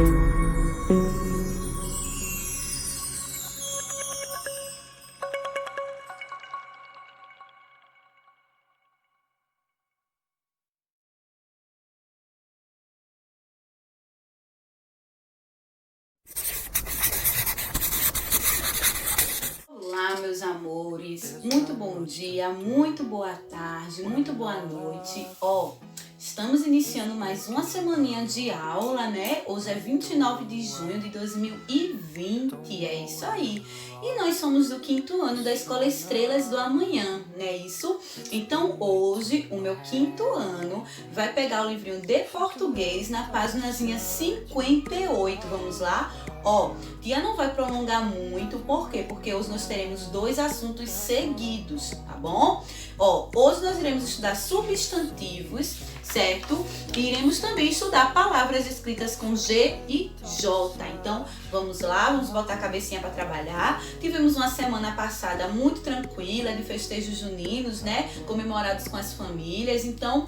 Olá, meus amores, muito bom dia, muito boa tarde, muito boa noite. Estamos iniciando mais uma semaninha de aula, né? Hoje é 29 de junho de 2020, é isso aí. E nós somos do 5º ano da Escola Estrelas do Amanhã, não é isso? Então hoje o meu 5º ano vai pegar o livrinho de português na páginazinha 58, vamos lá? Tia não vai prolongar muito, por quê? Porque hoje nós teremos 2 assuntos seguidos, tá bom? Hoje nós iremos estudar substantivos, certo? E iremos também estudar palavras escritas com G e J. Então, vamos lá, vamos botar a cabecinha para trabalhar. Tivemos uma semana passada muito tranquila, de festejos juninos, né? Comemorados com as famílias. Então,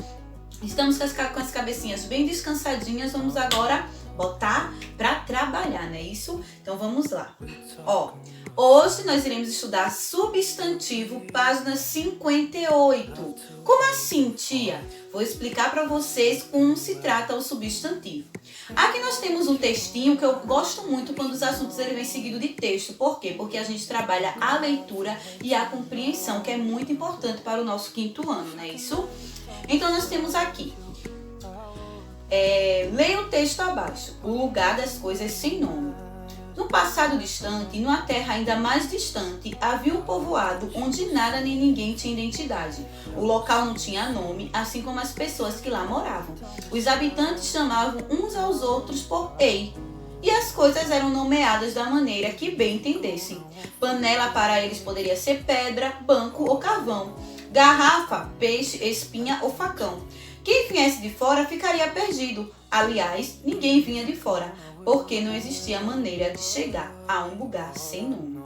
estamos com as cabecinhas bem descansadinhas. Vamos agora botar para trabalhar, não é isso? Então, vamos lá. Hoje nós iremos estudar substantivo, página 58. Como assim, tia? Vou explicar para vocês como se trata o substantivo. Aqui nós temos um textinho que eu gosto muito quando os assuntos ele vem seguido de texto. Por quê? Porque a gente trabalha a leitura e a compreensão, que é muito importante para o nosso 5º ano, não é isso? Então nós temos aqui. Leia o texto abaixo. O lugar das coisas sem nome. No passado distante, numa terra ainda mais distante, havia um povoado onde nada nem ninguém tinha identidade. O local não tinha nome, assim como as pessoas que lá moravam. Os habitantes chamavam uns aos outros por ei, e as coisas eram nomeadas da maneira que bem entendessem. Panela para eles poderia ser pedra, banco ou carvão. Garrafa, peixe, espinha ou facão. Quem viesse de fora ficaria perdido. Aliás, ninguém vinha de fora, porque não existia maneira de chegar a um lugar sem nome.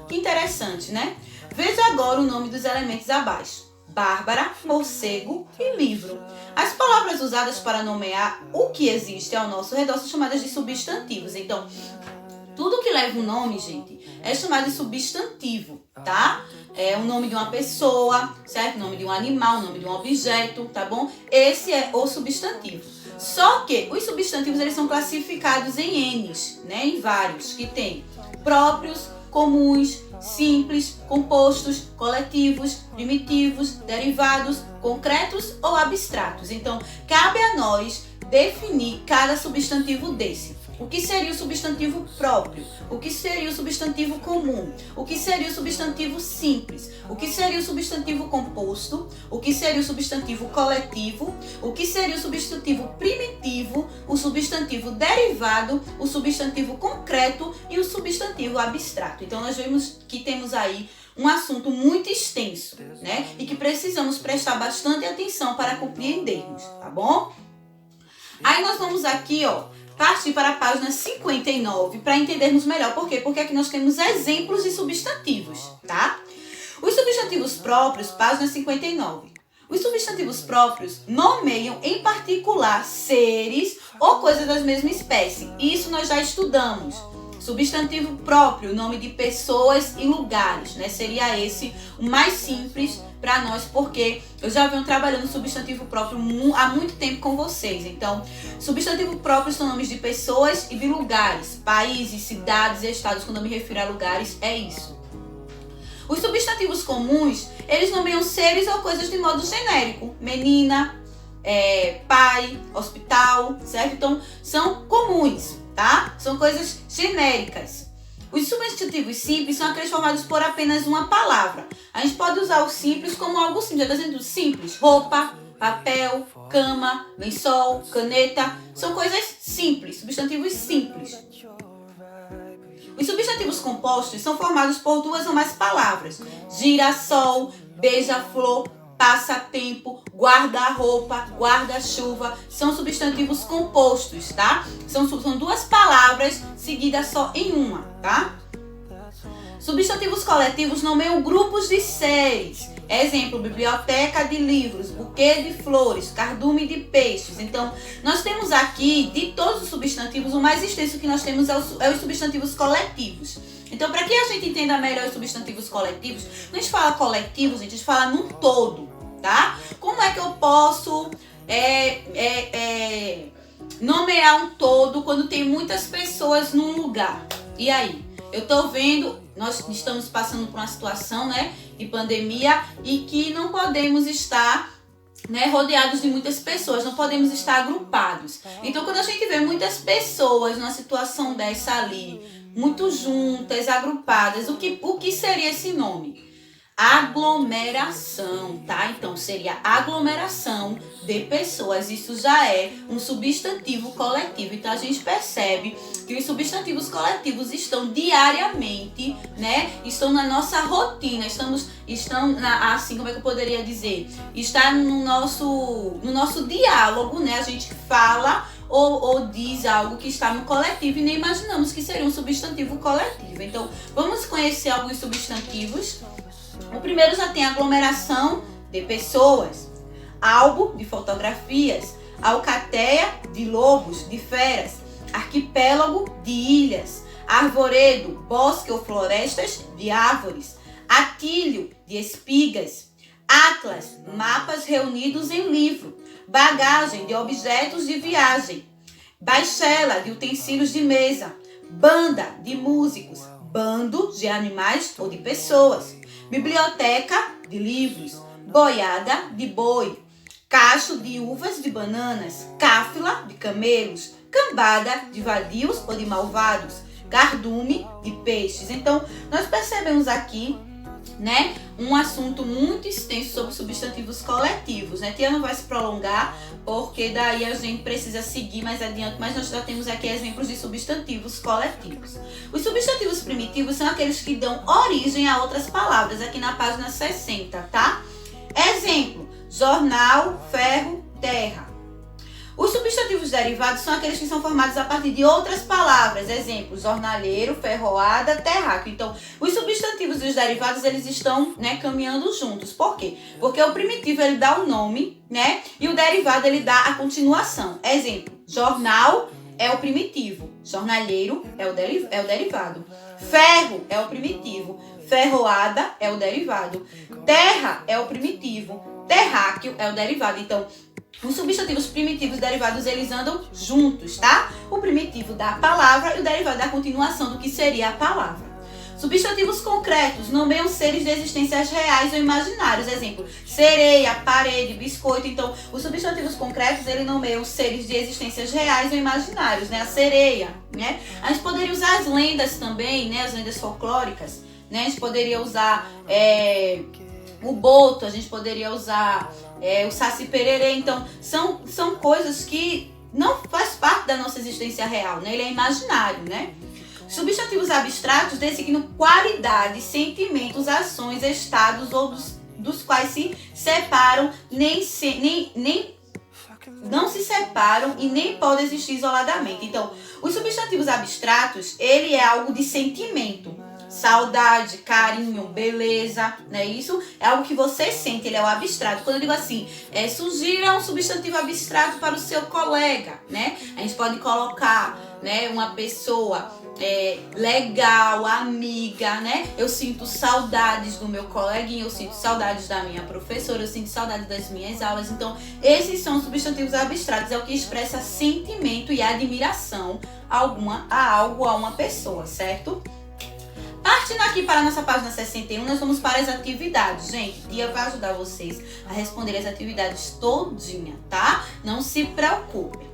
Que interessante, né? Veja agora o nome dos elementos abaixo. Bárbara, morcego e livro. As palavras usadas para nomear o que existe ao nosso redor são chamadas de substantivos. Então, tudo que leva um nome, gente, é chamado de substantivo, tá? É o nome de uma pessoa, certo? O nome de um animal, o nome de um objeto, tá bom? Esse é o substantivo. Só que os substantivos eles são classificados em N's, né? Em vários, que tem próprios, comuns, simples, compostos, coletivos, primitivos, derivados, concretos ou abstratos. Então, cabe a nós definir cada substantivo desse. O que seria o substantivo próprio? O que seria o substantivo comum? O que seria o substantivo simples? O que seria o substantivo composto? O que seria o substantivo coletivo? O que seria o substantivo primitivo? O substantivo derivado? O substantivo concreto e o substantivo abstrato. Então, nós vemos que temos aí um assunto muito extenso, né? E que precisamos prestar bastante atenção para compreendermos, tá bom? Aí nós vamos aqui, partir para a página 59 para entendermos melhor. Por quê? Porque aqui nós temos exemplos de substantivos, tá? Os substantivos próprios, página 59. Os substantivos próprios nomeiam em particular seres ou coisas da mesma espécie. Isso nós já estudamos. Substantivo próprio, nome de pessoas e lugares, né? Seria esse o mais simples para nós, porque eu já venho trabalhando substantivo próprio há muito tempo com vocês. Então, substantivo próprio são nomes de pessoas e de lugares, países, cidades e estados. Quando eu me refiro a lugares, é isso. Os substantivos comuns, eles nomeiam seres ou coisas de modo genérico. Menina, pai, hospital, certo? Então, são comuns, tá? São coisas genéricas. Os substantivos simples são aqueles formados por apenas uma palavra. A gente pode usar o simples como algo simples. Já está dizendo simples. Roupa, papel, cama, lençol, caneta. São coisas simples, substantivos simples. Os substantivos compostos são formados por 2 ou mais palavras. Girassol, beija-flor, passatempo, guarda-roupa, guarda-chuva. São substantivos compostos, tá? São 2 palavras seguidas só em uma, tá? Substantivos coletivos nomeiam grupos de seres. Exemplo, biblioteca de livros, buquê de flores, cardume de peixes. Então, nós temos aqui, de todos os substantivos, o mais extenso que nós temos é os substantivos coletivos. Então, para que a gente entenda melhor os substantivos coletivos, quando a gente fala coletivo, gente, a gente fala num todo, tá? Como é que eu posso nomear um todo quando tem muitas pessoas num lugar? E aí? Eu tô vendo, nós estamos passando por uma situação, né, de pandemia e que não podemos estar, né, rodeados de muitas pessoas, não podemos estar agrupados. Então, quando a gente vê muitas pessoas numa situação dessa ali, muito juntas, agrupadas, o que seria esse nome? Aglomeração, tá? Então, seria aglomeração de pessoas. Isso já é um substantivo coletivo. Então, a gente percebe que os substantivos coletivos estão diariamente, né? Estão na nossa rotina, assim, como é que eu poderia dizer? Está no nosso diálogo, né? A gente fala ou diz algo que está no coletivo e nem imaginamos que seria um substantivo coletivo. Então, vamos conhecer alguns substantivos. O primeiro já tem aglomeração de pessoas, álbum de fotografias, alcateia de lobos, de feras, arquipélago de ilhas, arvoredo, bosque ou florestas de árvores, atilho de espigas, atlas, mapas reunidos em livro, bagagem de objetos de viagem, baixela de utensílios de mesa, banda de músicos, bando de animais ou de pessoas, biblioteca de livros, boiada de boi, cacho de uvas de bananas, cáfila de camelos, cambada de vadios ou de malvados, cardume de peixes. Então, nós percebemos aqui, né, um assunto muito extenso sobre substantivos coletivos, né? Tia não vai se prolongar, porque daí a gente precisa seguir mais adiante, mas nós já temos aqui exemplos de substantivos coletivos. Os substantivos primitivos são aqueles que dão origem a outras palavras, aqui na página 60, tá? Exemplo, jornal, ferro, terra. Os substantivos derivados são aqueles que são formados a partir de outras palavras. Exemplo, jornalheiro, ferroada, terráqueo. Então, os substantivos e os derivados, eles estão, né, caminhando juntos. Por quê? Porque o primitivo, ele dá o nome, né? E o derivado, ele dá a continuação. Exemplo, jornal é o primitivo. Jornalheiro é o derivado. Ferro é o primitivo. Ferroada é o derivado. Terra é o primitivo. Terráqueo é o derivado. Então, os substantivos primitivos e derivados, eles andam juntos, tá? O primitivo dá a palavra e o derivado dá a continuação do que seria a palavra. Substantivos concretos nomeiam seres de existências reais ou imaginários. Exemplo, sereia, parede, biscoito. Então, os substantivos concretos, eles nomeiam seres de existências reais ou imaginários, né? A sereia, né? A gente poderia usar as lendas também, né? As lendas folclóricas, né? A gente poderia usar o boto, a gente poderia usar o saci pererê. Então, são coisas que não faz parte da nossa existência real, né? Ele é imaginário, né? Substantivos abstratos designam qualidades, sentimentos, ações, estados ou dos quais se separam, não se separam e nem podem existir isoladamente. Então, os substantivos abstratos, ele é algo de sentimento. Saudade, carinho, beleza, né? Isso é algo que você sente, ele é o abstrato. Quando eu digo assim, sugira um substantivo abstrato para o seu colega, né? A gente pode colocar, né, uma pessoa legal, amiga, né? Eu sinto saudades do meu coleguinha, eu sinto saudades da minha professora, eu sinto saudades das minhas aulas. Então, esses são substantivos abstratos, é o que expressa sentimento e admiração a algo, a uma pessoa, certo? Partindo aqui para a nossa página 61, nós vamos para as atividades. Gente, Tia vai ajudar vocês a responder as atividades todinha, tá? Não se preocupem.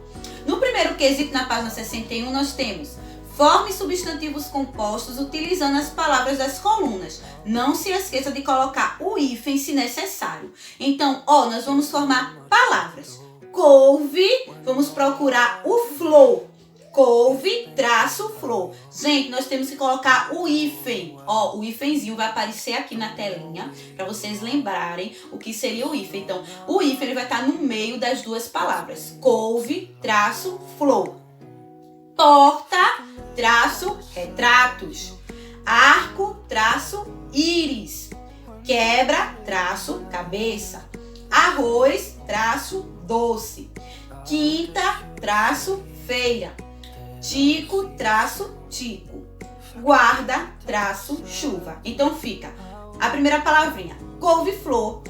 No primeiro quesito, na página 61, nós temos: forme substantivos compostos utilizando as palavras das colunas. Não se esqueça de colocar o hífen se necessário. Então, nós vamos formar palavras. Couve, vamos procurar o flor. Couve, traço, flor. Gente, nós temos que colocar o hífen. O hífenzinho vai aparecer aqui na telinha, para vocês lembrarem o que seria o hífen. Então, o hífen, ele vai estar no meio das duas palavras. Couve, traço, flor. Porta, traço, retratos. Arco, traço, íris. quebra, traço, cabeça. Arroz, traço, doce. Quinta, traço, feira. Tico, traço, tico. Guarda, traço, chuva. Então fica a primeira palavrinha, couve-flor.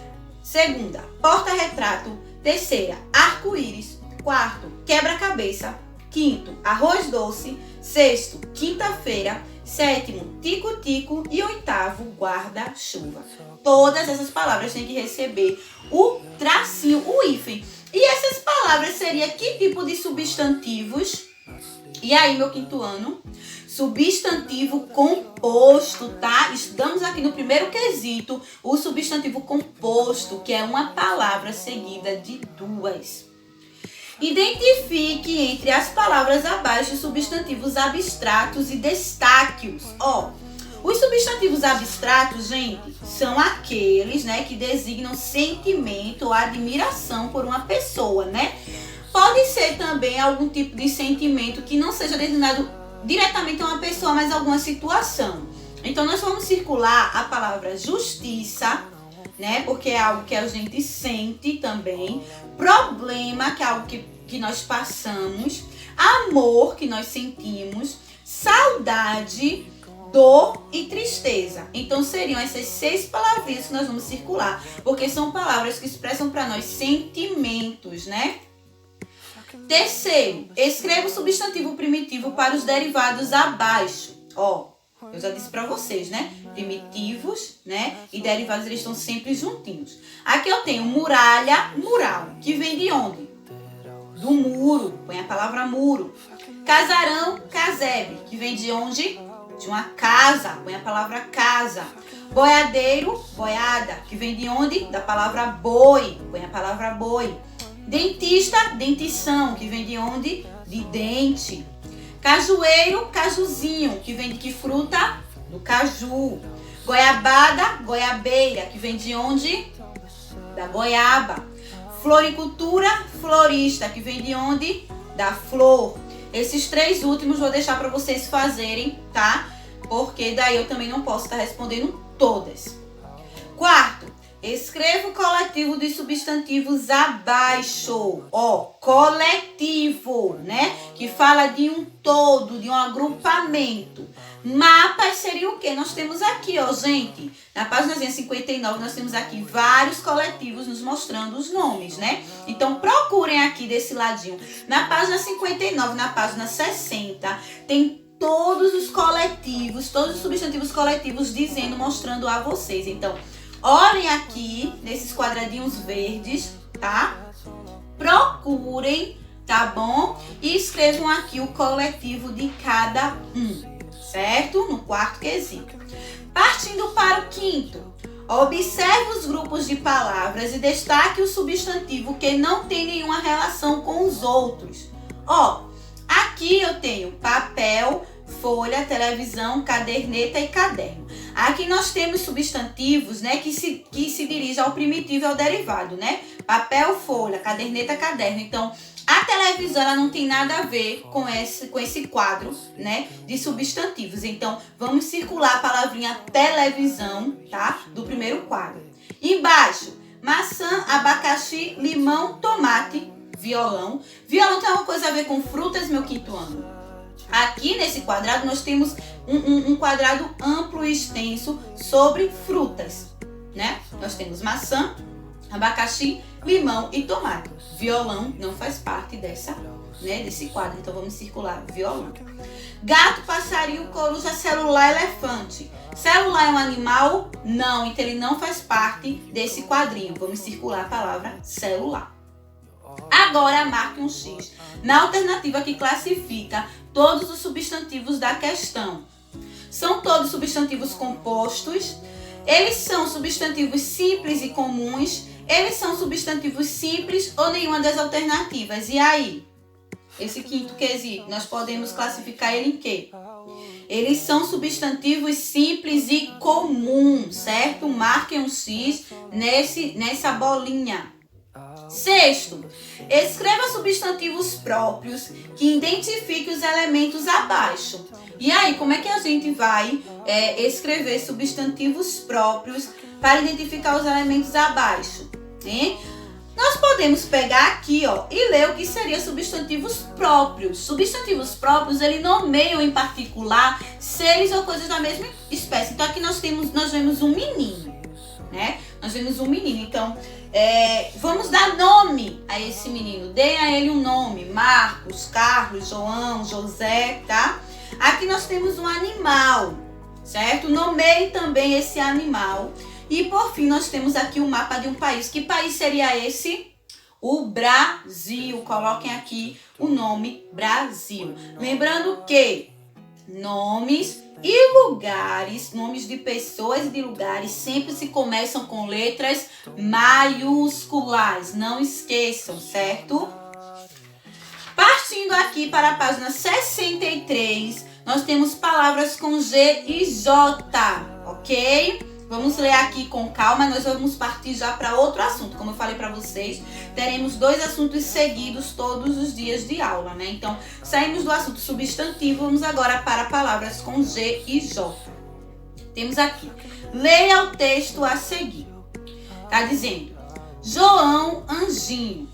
Segunda, porta-retrato. Terceira, arco-íris. Quarto, quebra-cabeça. Quinto, arroz doce. Sexto, quinta-feira. Sétimo, tico-tico. E oitavo, guarda-chuva. Todas essas palavras têm que receber o tracinho, o hífen. E essas palavras seriam que tipo de substantivos? E aí, meu quinto ano? Substantivo composto, tá? Estudamos aqui no primeiro quesito o substantivo composto, que é uma palavra seguida de duas. Identifique entre as palavras abaixo substantivos abstratos e destaque-os. Os substantivos abstratos, gente, são aqueles, né, que designam sentimento ou admiração por uma pessoa, né? Pode ser também algum tipo de sentimento que não seja designado diretamente a uma pessoa, mas a alguma situação. Então, nós vamos circular a palavra justiça, né? Porque é algo que a gente sente também. Problema, que é algo que nós passamos. Amor, que nós sentimos. Saudade, dor e tristeza. Então, seriam essas 6 palavrinhas que nós vamos circular, porque são palavras que expressam para nós sentimentos, né? Terceiro, escreva o substantivo primitivo para os derivados abaixo. Eu já disse para vocês, né? Primitivos, né? E derivados, eles estão sempre juntinhos. Aqui eu tenho muralha, mural, que vem de onde? Do muro, põe a palavra muro. Casarão, casebre, que vem de onde? De uma casa, põe a palavra casa. Boiadeiro, boiada, que vem de onde? Da palavra boi, põe a palavra boi. Dentista, dentição, que vem de onde? De dente. Cajueiro, cajuzinho, que vem de que fruta? Do caju. Goiabada, goiabeira, que vem de onde? Da goiaba. Floricultura, florista, que vem de onde? Da flor. Esses 3 últimos vou deixar para vocês fazerem, tá? Porque daí eu também não posso estar respondendo todas. Quarto, escreva o coletivo dos substantivos abaixo. Coletivo, né? Que fala de um todo, de um agrupamento. Mapas seria o quê? Nós temos aqui, gente, na página 59, nós temos aqui vários coletivos nos mostrando os nomes, né? Então, procurem aqui desse ladinho. Na página 59, na página 60, tem todos os coletivos, todos os substantivos coletivos dizendo, mostrando a vocês. Então, olhem aqui nesses quadradinhos verdes, tá? Procurem, tá bom? E escrevam aqui o coletivo de cada um, certo? No quarto quesito. Partindo para o quinto, observe os grupos de palavras e destaque o substantivo que não tem nenhuma relação com os outros. Aqui eu tenho papel, folha, televisão, caderneta e caderno. Aqui nós temos substantivos, né, que se dirigem ao primitivo e ao derivado, né? Papel, folha, caderneta, caderno. Então, a televisão, ela não tem nada a ver com esse quadro, né, de substantivos. Então, vamos circular a palavrinha televisão, tá? Do primeiro quadro. Embaixo, maçã, abacaxi, limão, tomate, violão. Violão tem uma coisa a ver com frutas, meu quinto ano. Aqui nesse quadrado nós temos um quadrado amplo e extenso sobre frutas, né? Nós temos maçã, abacaxi, limão e tomate. Violão não faz parte desse quadro, então vamos circular violão. Gato, passarinho, coruja, celular, elefante. Celular é um animal? Não, então ele não faz parte desse quadrinho. Vamos circular a palavra celular. Agora marque um X na alternativa que classifica todos os substantivos da questão. São todos substantivos compostos, eles são substantivos simples e comuns, eles são substantivos simples ou nenhuma das alternativas. E aí? Esse quinto quesito, nós podemos classificar ele em quê? Eles são substantivos simples e comuns, certo? Marquem um X nessa bolinha. Sexto, escreva substantivos próprios que identifiquem os elementos abaixo. E aí, como é que a gente vai escrever substantivos próprios para identificar os elementos abaixo, né? Nós podemos pegar aqui, ó, e ler o que seria substantivos próprios. Substantivos próprios, ele nomeiam em particular seres ou coisas da mesma espécie. Então aqui nós vemos um menino, né? Nós vemos um menino. Então, vamos dar nome a esse menino. Dê a ele um nome. Marcos, Carlos, João, José, tá? Aqui nós temos um animal, certo? Nomeie também esse animal. E por fim, nós temos aqui o mapa de um país. Que país seria esse? O Brasil. Coloquem aqui o nome Brasil. Lembrando que nomes e lugares, nomes de pessoas e de lugares sempre se começam com letras maiúsculas. Não esqueçam, certo? Partindo aqui para a página 63, nós temos palavras com G e J, ok? Vamos ler aqui com calma, nós vamos partir já para outro assunto. Como eu falei para vocês, teremos 2 assuntos seguidos todos os dias de aula, né? Então, saímos do assunto substantivo, vamos agora para palavras com G e J. Temos aqui, leia o texto a seguir. Tá dizendo, João Anjinho.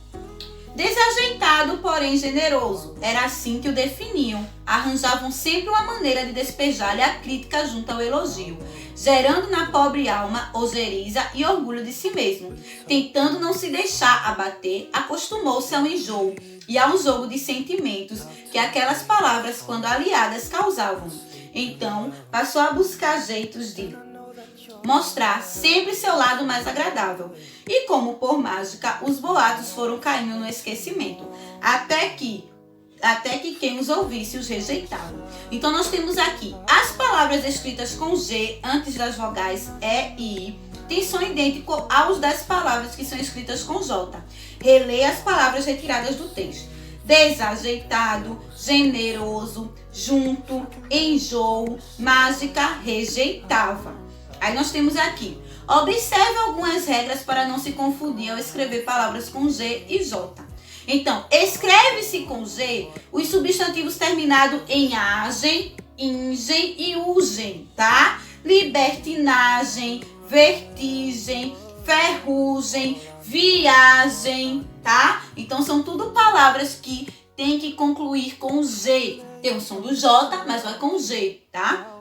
Desajeitado, porém generoso. Era assim que o definiam. Arranjavam sempre uma maneira de despejar-lhe a crítica junto ao elogio, gerando na pobre alma ojeriza e orgulho de si mesmo. Tentando não se deixar abater, acostumou-se ao enjoo e a um jogo de sentimentos que aquelas palavras, quando aliadas, causavam. Então, passou a buscar jeitos de mostrar sempre seu lado mais agradável. E como por mágica, os boatos foram caindo no esquecimento, até que quem os ouvisse os rejeitava. Então nós temos aqui as palavras escritas com G antes das vogais E e I, tem som idêntico aos das palavras que são escritas com J. Releia as palavras retiradas do texto. Desajeitado, generoso, junto, enjoo, mágica, rejeitava. Aí nós temos aqui, observe algumas regras para não se confundir ao escrever palavras com G e J. Então, escreve-se com G os substantivos terminados em agem, ingem e ugem, tá? Libertinagem, vertigem, ferrugem, viagem, tá? Então, são tudo palavras que tem que concluir com G. Tem o som do J, mas vai com G, tá?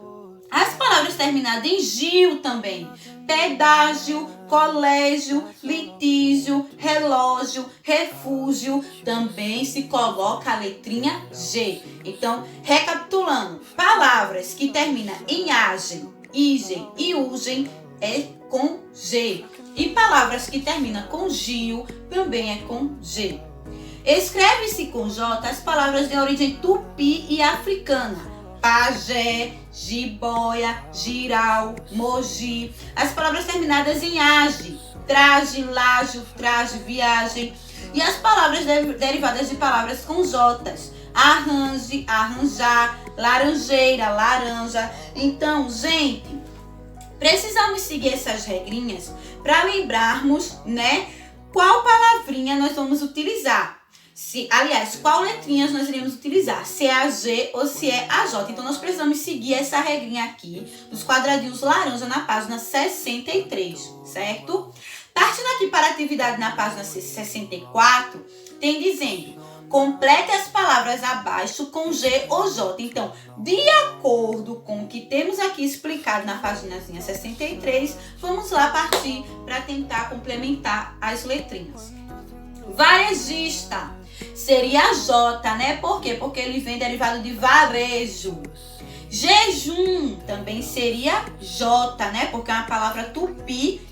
As palavras terminadas em gil também. Pedágio, colégio, litígio, relógio, refúgio, também se coloca a letrinha G. Então, recapitulando, palavras que terminam em agem, igem e ugem é com G. E palavras que terminam com gil também é com G. Escreve-se com J as palavras de origem tupi e africana. Pajé, jiboia, giral, mogi. As palavras terminadas em age, traje, lágio, traje, viagem. E as palavras derivadas de palavras com J's. Arranje, arranjar, laranjeira, laranja. Então, gente, precisamos seguir essas regrinhas para lembrarmos, né, qual palavrinha nós vamos utilizar. Qual letrinhas nós iremos utilizar, se é a G ou se é a J. Então, nós precisamos seguir essa regrinha aqui, dos quadradinhos laranja na página 63, certo? Partindo aqui para a atividade na página 64, tem dizendo, complete as palavras abaixo com G ou J. Então, de acordo com o que temos aqui explicado na paginazinha 63, vamos lá partir para tentar complementar as letrinhas. Varejista. Seria J, né? Por quê? Porque ele vem derivado de varejo. Jejum também seria J, né? Porque é uma palavra tupi.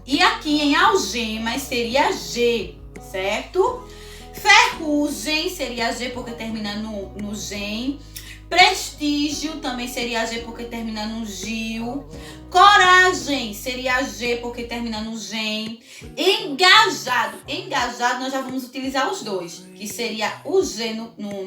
E aqui em algemas seria G, certo? Ferrugem seria G porque termina no gen. Prestígio também seria G porque termina no gil. Coragem seria G porque termina no gen. Engajado. Engajado nós já vamos utilizar os dois, que seria o G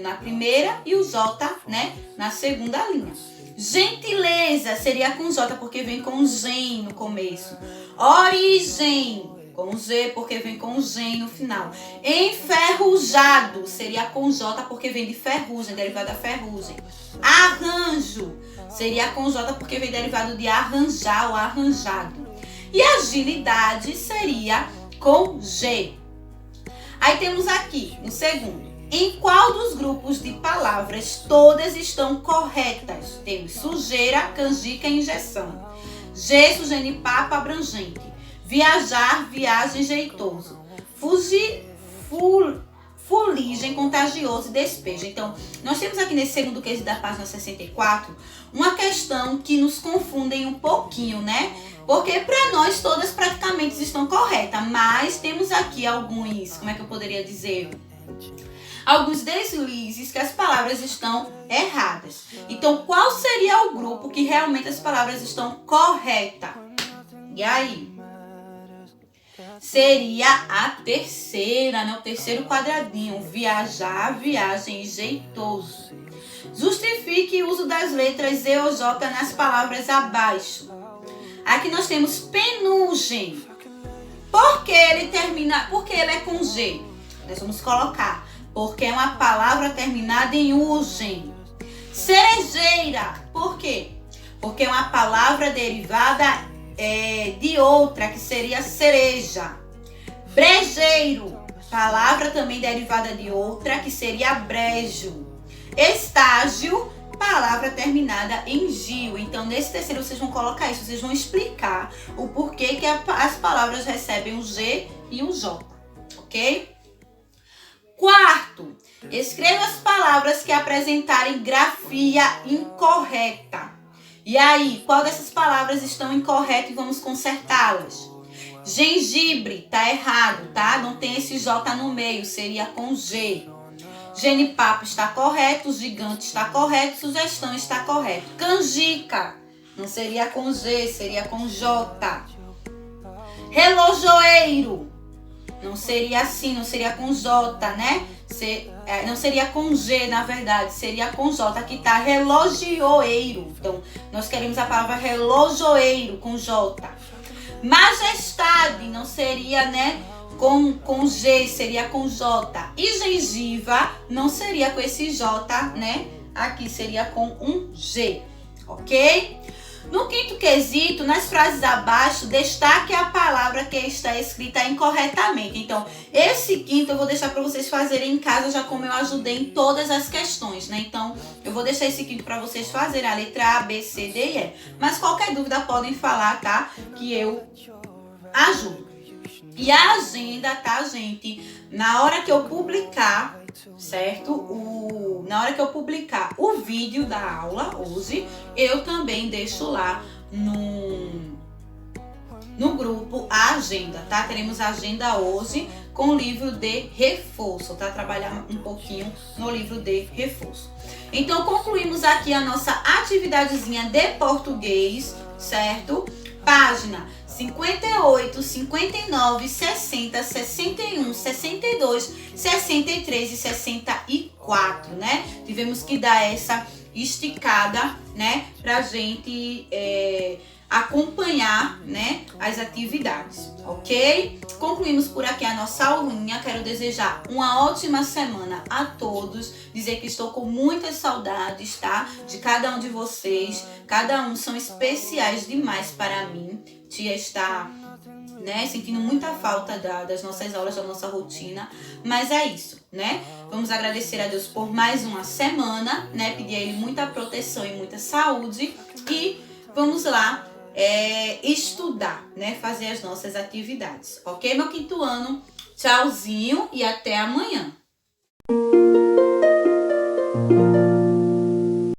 na primeira e o J, né, na segunda linha. Gentileza seria com J porque vem com gen no começo. Origem Com G, porque vem com G no final. Enferrujado seria com J, porque vem de ferrugem, derivado da ferrugem. Arranjo seria com J, porque vem derivado de arranjar ou arranjado. E agilidade seria com G. Aí temos aqui, no segundo. Em qual dos grupos de palavras todas estão corretas? Temos sujeira, canjica e injeção. Gesso, genipapo, abrangente. Viajar, viagem, jeitoso. Fuligem, contagioso e despejo. Então, nós temos aqui nesse segundo quesito da página 64 uma questão que nos confundem um pouquinho, né? Porque para nós todas praticamente estão corretas, mas temos aqui alguns, como é que eu poderia dizer? Alguns deslizes que as palavras estão erradas. Então, qual seria o grupo que realmente as palavras estão corretas? E aí? Seria a terceira, né? O terceiro quadradinho. Viajar, viagem e jeitoso. Justifique o uso das letras Z ou J nas palavras abaixo. Aqui nós temos penugem. Por que ele é com G? Nós vamos colocar. Porque é uma palavra terminada em ugem. Cerejeira. Por quê? Porque é uma palavra derivada de outra, que seria cereja. Brejeiro. Palavra também derivada de outra, que seria brejo. Estágio. Palavra terminada em gio. Então, nesse terceiro, vocês vão colocar isso. Vocês vão explicar o porquê que as palavras recebem um G e um J. Ok? Quarto, escreva as palavras que apresentarem grafia incorreta. E aí, qual dessas palavras estão incorretas e vamos consertá-las? Gengibre, tá errado, tá? Não tem esse J no meio, seria com G. Genipapo está correto, gigante está correto, sugestão está correto. Canjica, não seria com G, seria com J. Relojoeiro, não seria assim, não seria com J, né? Não seria com G, na verdade, seria com J. Aqui tá relogioeiro. Então, nós queremos a palavra relojoeiro com J. Majestade, não seria, né? Com G, seria com J. E gengiva não seria com esse J, né? Aqui seria com um G, ok? No quinto quesito, nas frases abaixo, destaque a palavra que está escrita incorretamente. Então, esse quinto eu vou deixar para vocês fazerem em casa, já como eu ajudei em todas as questões, né? Então, eu vou deixar esse quinto para vocês fazerem a letra A, B, C, D e E. Mas qualquer dúvida podem falar, tá? Que eu ajudo. E a agenda, tá, gente? Na hora que eu publicar, certo? Na hora que eu publicar o vídeo da aula hoje, eu também deixo lá no grupo a agenda, tá? Teremos a agenda hoje com livro de reforço, tá? Trabalhar um pouquinho no livro de reforço. Então, concluímos aqui a nossa atividadezinha de português, certo? Página 58, 59, 60, 61, 62, 63 e 64, né? Tivemos que dar essa esticada, né? Pra gente acompanhar, né? As atividades, ok? Concluímos por aqui a nossa aulinha. Quero desejar uma ótima semana a todos. Dizer que estou com muitas saudades, tá? De cada um de vocês. Cada um são especiais demais para mim. Tia está, né, sentindo muita falta das nossas aulas, da nossa rotina, mas é isso, né? Vamos agradecer a Deus por mais uma semana, né? Pedir a Ele muita proteção e muita saúde e vamos lá estudar, né? Fazer as nossas atividades, ok, meu quinto ano? Tchauzinho e até amanhã.